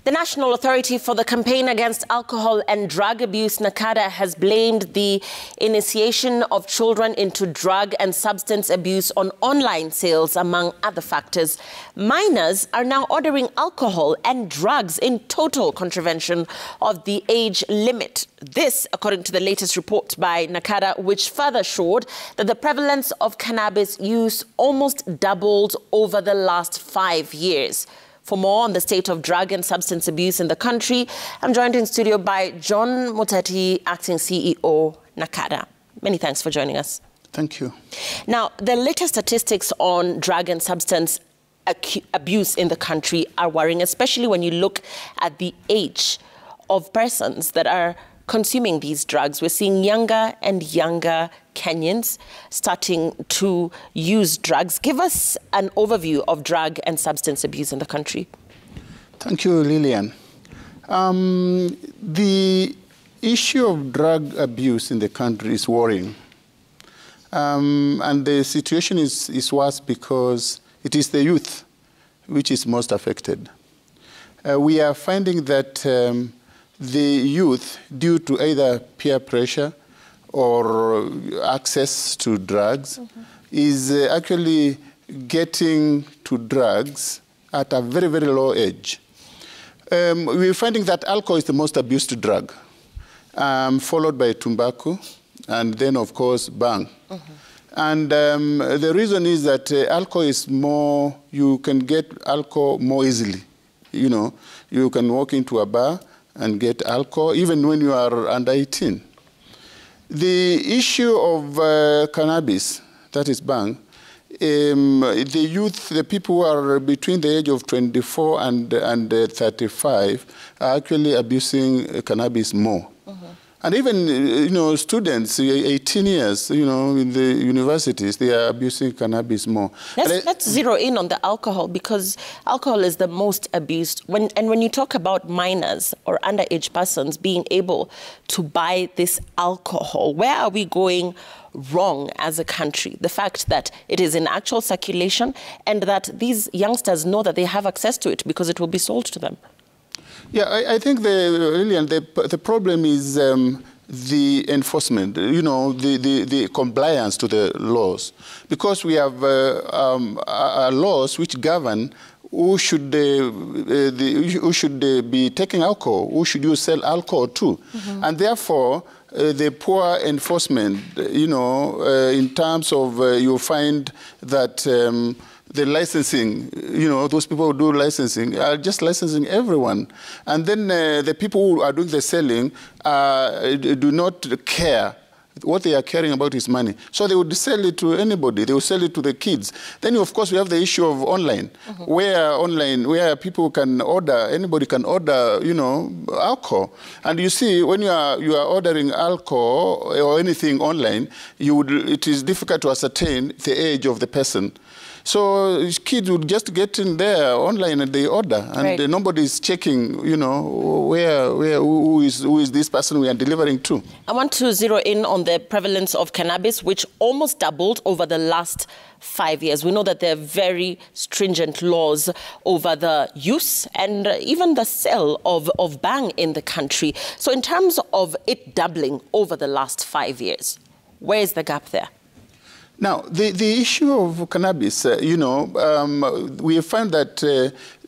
The National Authority for the Campaign Against Alcohol and Drug Abuse, NACADA, has blamed the initiation of children into drug and substance abuse on online sales, among other factors. Minors are now ordering alcohol and drugs in total contravention of the age limit. This, according to the latest report by NACADA, which further showed that the prevalence of cannabis use almost doubled over the last 5 years. For more on the state of drug and substance abuse in the country, I'm joined in studio by John Mutati, acting CEO, NACADA. Many thanks for joining us. Thank you. Now, the latest statistics on drug and substance abuse in the country are worrying, especially when you look at the age of persons that are consuming these drugs. We're seeing younger and younger Kenyans starting to use drugs. Give us an overview of drug and substance abuse in the country. Thank you, Lillian. The issue of drug abuse in the country is worrying. And the situation is worse because it is the youth which is most affected. We are finding that the youth, due to either peer pressure or access to drugs, is actually getting to drugs at a very, very low age. We're finding that alcohol is the most abused drug, followed by tobacco, and then, of course, bang. And the reason is that alcohol is more, you can get alcohol more easily. You know, you can walk into a bar and get alcohol, even when you are under 18. The issue of cannabis, that is bang, the youth, the people who are between the age of 24 and 35 are actually abusing cannabis more. And even, you know, students, 18 years, you know, in the universities, they are abusing cannabis more. Let's zero in on the alcohol, because alcohol is the most abused. When you talk about minors or underage persons being able to buy this alcohol, where are we going wrong as a country? The fact that it is in actual circulation and that these youngsters know that they have access to it because it will be sold to them. Yeah, I think the problem is the enforcement, you know, the compliance to the laws. Because we have laws which govern who should be taking alcohol, who should you sell alcohol to. And therefore, the poor enforcement, you know, in terms of you find that the licensing, you know, those people who do licensing are just licensing everyone. And then the people who are doing the selling do not care. What they are caring about is money. So they would sell it to anybody. They will sell it to the kids. Then, of course, we have the issue of online, where people can order, anybody can order, you know, alcohol. And you see, when you are ordering alcohol or anything online, it is difficult to ascertain the age of the person. So kids would just get in there online and they order, and nobody is checking, you know, who is this person we are delivering to. I want to zero in on the prevalence of cannabis, which almost doubled over the last 5 years. We know that there are very stringent laws over the use and even the sale of bang in the country. So in terms of it doubling over the last 5 years, where is the gap there? Now, the issue of cannabis, you know, we found that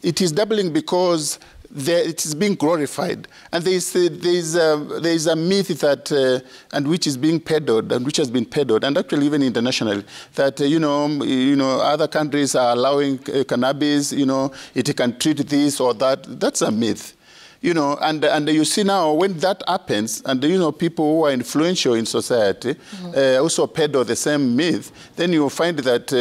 it is doubling because it is being glorified. And there is a myth that, and which is being peddled, and which has been peddled, and actually even internationally, that, you know, other countries are allowing cannabis, you know, it can treat this or that. That's a myth. You know, and you see now when that happens, and you know, people who are influential in society also peddle the same myth, then you find that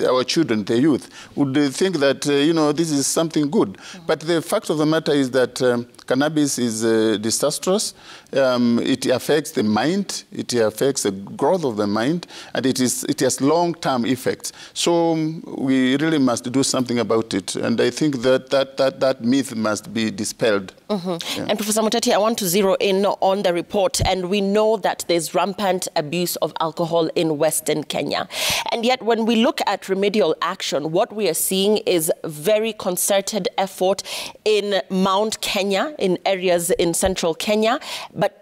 our children, the youth, would think that, you know, this is something good. But the fact of the matter is that cannabis is disastrous. It affects the mind, it affects the growth of the mind, and it has long-term effects. So we really must do something about it. And I think that myth must be dispelled. expelled. Yeah. And Professor Muteti, I want to zero in on the report, and we know that there's rampant abuse of alcohol in Western Kenya. And yet when we look at remedial action, what we are seeing is very concerted effort in Mount Kenya, in areas in central Kenya, but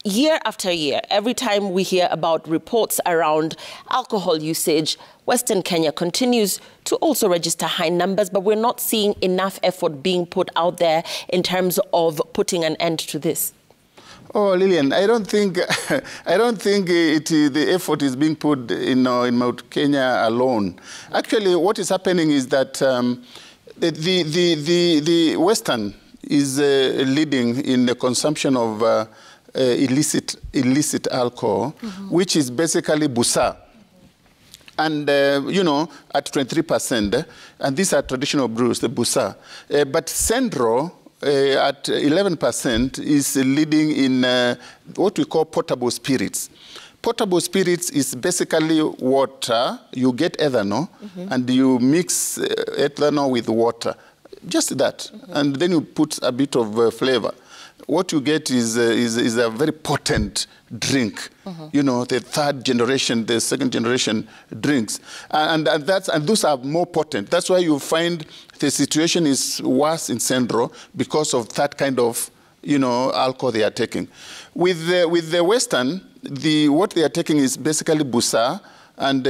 year after year, every time we hear about reports around alcohol usage, Western Kenya continues to also register high numbers, but we're not seeing enough effort being put out there in terms of putting an end to this. Oh, Lillian, I don't think the effort is being put in Mount Kenya alone. Actually, what is happening is that the Western is leading in the consumption of illicit alcohol, which is basically busa. And, at 23%, and these are traditional brews, the busa. But Centro, at 11%, is leading in what we call potable spirits. Potable spirits is basically water. You get ethanol, and you mix ethanol with water. Just that. And then you put a bit of flavor. What you get is a very potent drink. The third generation, the second generation drinks. And those are more potent. That's why you find the situation is worse in Centro because of that kind of, alcohol they are taking. With the Western, what they are taking is basically busa, and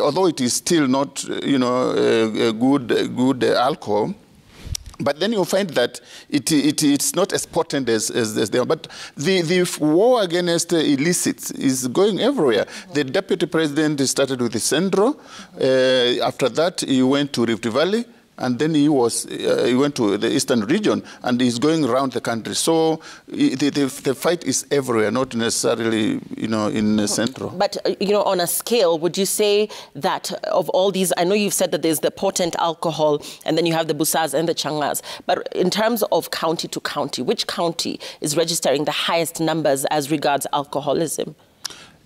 although it is still not, a good alcohol, but then you'll find that it's not as potent as they are. But the war against illicits is going everywhere. The deputy president started with the Centro. After that, he went to Rift Valley. And then he went to the eastern region, and he's going around the country. So the fight is everywhere, not necessarily, in Centro. But, on a scale, would you say that of all these, I know you've said that there's the potent alcohol, and then you have the busas and the changas. But in terms of county to county, which county is registering the highest numbers as regards alcoholism?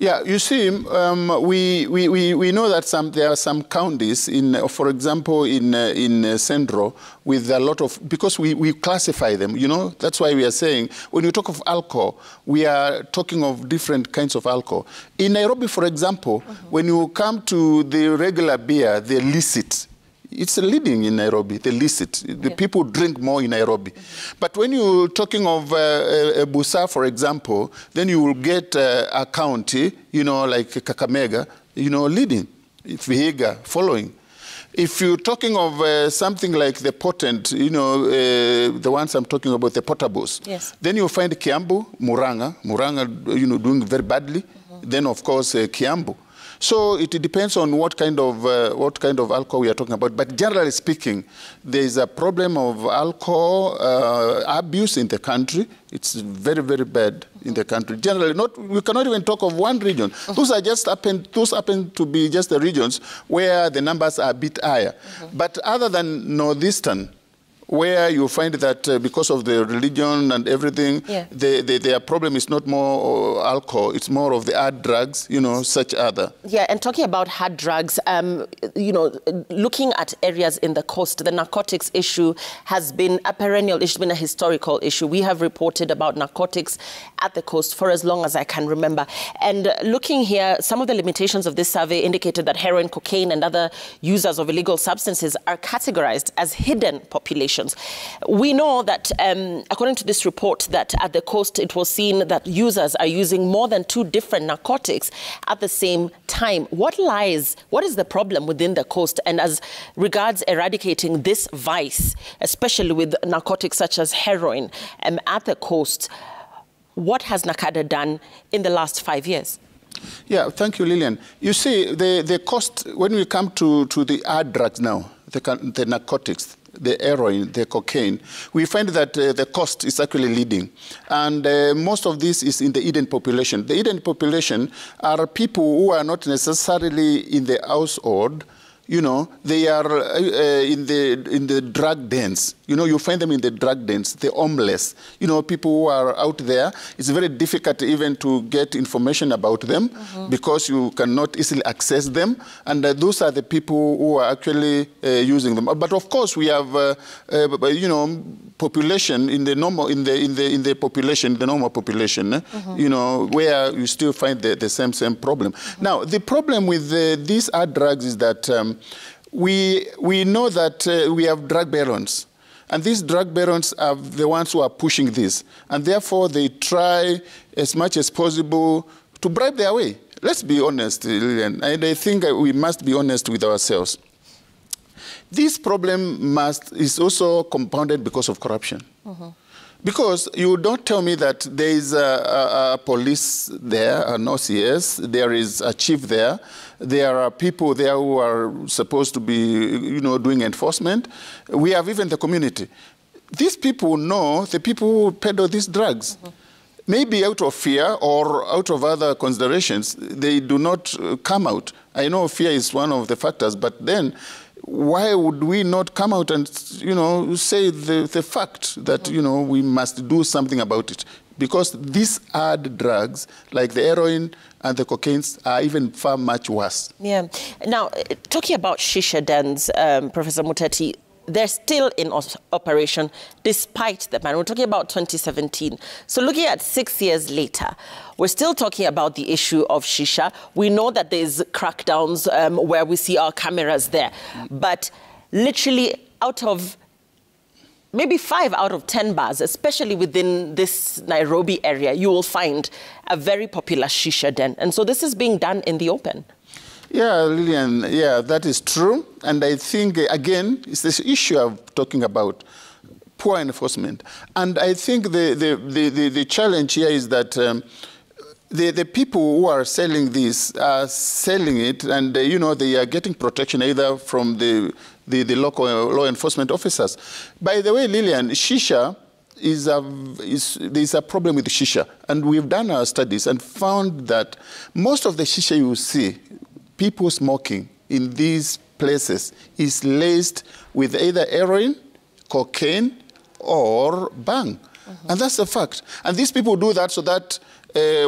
Yeah, you see, we know that there are some counties, for example, in Centro, with a lot of, because we classify them, that's why we are saying, when you talk of alcohol, we are talking of different kinds of alcohol. In Nairobi, for example, when you come to the regular beer, the illicit, it's leading in Nairobi, the illicit. The people drink more in Nairobi. But when you're talking of busa, for example, then you will get a county, like Kakamega, leading, Vihiga following. If you're talking of something like the potent, the ones I'm talking about, the potables, then you'll find Kiambu, Muranga, doing very badly. Then, of course, Kiambu. So it depends on what kind of alcohol we are talking about. But generally speaking, there is a problem of alcohol abuse in the country. It's very, very bad in the country. Generally, we cannot even talk of one region. Those happen to be just the regions where the numbers are a bit higher. But other than Northeastern, where you find that because of the religion and everything, their problem is not more alcohol, it's more of the hard drugs, such other. Yeah, and talking about hard drugs, looking at areas in the coast, the narcotics issue has been a perennial issue, been a historical issue. We have reported about narcotics at the coast for as long as I can remember. And looking here, some of the limitations of this survey indicated that heroin, cocaine, and other users of illegal substances are categorized as hidden populations. We know that, according to this report, that at the coast it was seen that users are using more than 2 different narcotics at the same time. What is the problem within the coast? And as regards eradicating this vice, especially with narcotics such as heroin at the coast, what has NACADA done in the last 5 years? Yeah, thank you, Lillian. You see, the cost, when we come to the hard drugs now, the narcotics, the heroin, the cocaine, we find that the cost is actually leading. And most of this is in the hidden population. The hidden population are people who are not necessarily in the household. They are in the drug dens. You find them in the drug dens, the homeless. People who are out there. It's very difficult even to get information about them because you cannot easily access them. And those are the people who are actually using them. But of course, we have, population, in the normal, in the population, the normal population, you know, where you still find the same problem. Now, the problem with these hard drugs is that we know that we have drug barons. And these drug barons are the ones who are pushing this. And therefore, they try as much as possible to bribe their way. Let's be honest, Lillian. And I think we must be honest with ourselves. This problem is also compounded because of corruption. Because you don't tell me that there is a police there, an OCS, there is a chief there, there are people there who are supposed to be, you know, doing enforcement. We have even the community. These people know the people who peddle these drugs. Maybe out of fear or out of other considerations, they do not come out. I know fear is one of the factors, but then why would we not come out and, you know, say the fact that, you know, we must do something about it? Because these hard drugs, like the heroin and the cocaine, are even far much worse. Yeah. Now, talking about shisha dens, Professor Muteti, they're still in operation despite the ban. We're talking about 2017. So looking at 6 years later, we're still talking about the issue of shisha. We know that there's crackdowns where we see our cameras there. But literally out of maybe 5 out of 10 bars, especially within this Nairobi area, you will find a very popular shisha den. And so this is being done in the open. Yeah, Lillian, yeah, that is true. And I think, again, it's this issue of talking about poor enforcement. And I think the challenge here is that the people who are selling this are selling it, and, you know, they are getting protection either from the local law enforcement officers. By the way, Lillian, shisha there's a problem with shisha. And we've done our studies and found that most of the shisha you see, people smoking in these places, is laced with either heroin, cocaine, or bang. And that's a fact. And these people do that so that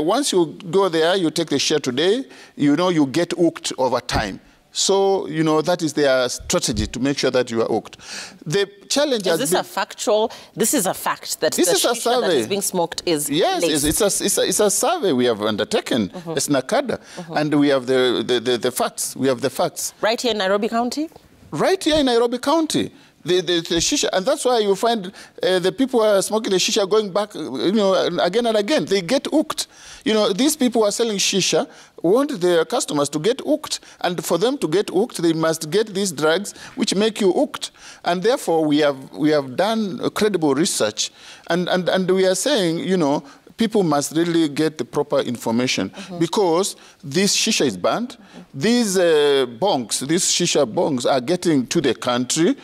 once you go there, you take the share today, you know, you get hooked over time. So, you know, that is their strategy to make sure that you are hooked. The challenge is this a factual? This is a fact that this is a survey that is being smoked is laced. It's a survey we have undertaken as NACADA, and we have the facts. We have the facts. Right here in Nairobi County? Right here in Nairobi County. The shisha, and that's why you find the people who are smoking the shisha going back, you know, again and again. They get hooked. You know, these people who are selling shisha want their customers to get hooked, and for them to get hooked, they must get these drugs which make you hooked. And therefore, we have done credible research, and we are saying, you know, people must really get the proper information because this shisha is banned. These bongs, these shisha bongs are getting to the country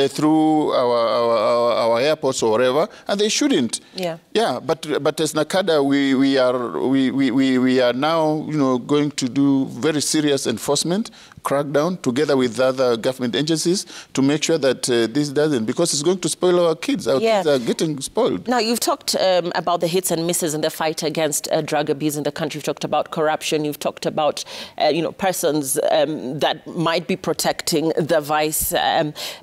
through our airports or wherever, and they shouldn't. Yeah. Yeah, but as NACADA, we are now, you know, going to do very serious enforcement, crackdown together with other government agencies to make sure that this doesn't, because it's going to spoil our kids. Our kids are getting spoiled. Now, you've talked about the hits and misses in the fight against drug abuse in the country. You've talked about corruption. You've talked about, you know, persons that might be protecting the vice.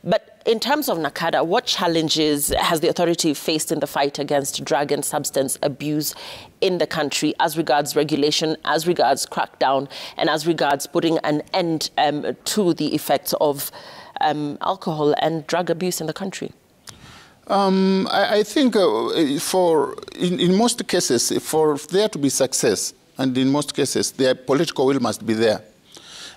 But in terms of NACADA, what challenges has the authority faced in the fight against drug and substance abuse in the country as regards regulation, as regards crackdown, and as regards putting an end to the effects of alcohol and drug abuse in the country? I think in most cases, for there to be success, and in most cases, the political will must be there.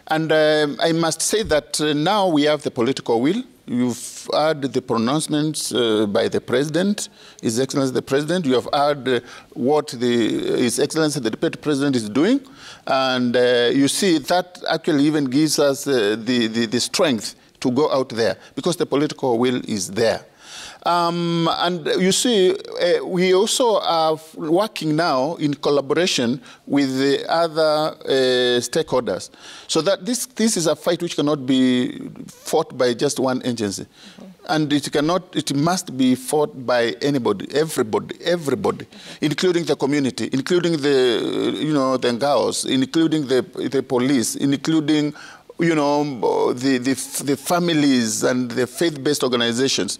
And I must say that now we have the political will. You've heard the pronouncements by the President, His Excellency the President. You have heard what His Excellency the Deputy President is doing. And you see that actually even gives us the strength to go out there because the political will is there. And you see, we also are working now in collaboration with the other stakeholders, so that this is a fight which cannot be fought by just one agency, and it must be fought by anybody, everybody, including the community, including the, you know, the NGAOs, including the police, including, you know, the families and the faith-based organizations.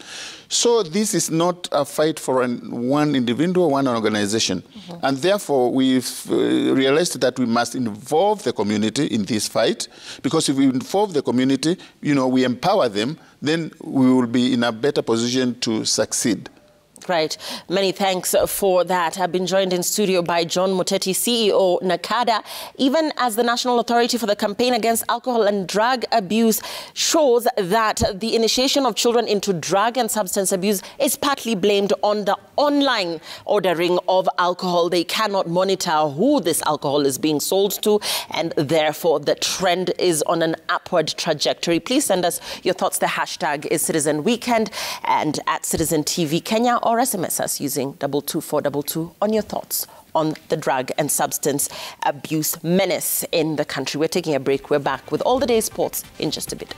So this is not a fight for one individual, one organization. Mm-hmm. And therefore, we've realized that we must involve the community in this fight, because if we involve the community, you know, we empower them, then we will be in a better position to succeed. Right. Many thanks for that. I've been joined in studio by John Muteti, CEO, NACADA. Even as the National Authority for the Campaign Against Alcohol and Drug Abuse shows that the initiation of children into drug and substance abuse is partly blamed on the online ordering of alcohol. They cannot monitor who this alcohol is being sold to, and therefore the trend is on an upward trajectory. Please send us your thoughts. The hashtag is Citizen Weekend and at Citizen TV Kenya, or SMS us using 22422 on your thoughts on the drug and substance abuse menace in the country. We're taking a break. We're back with all the day's sports in just a bit.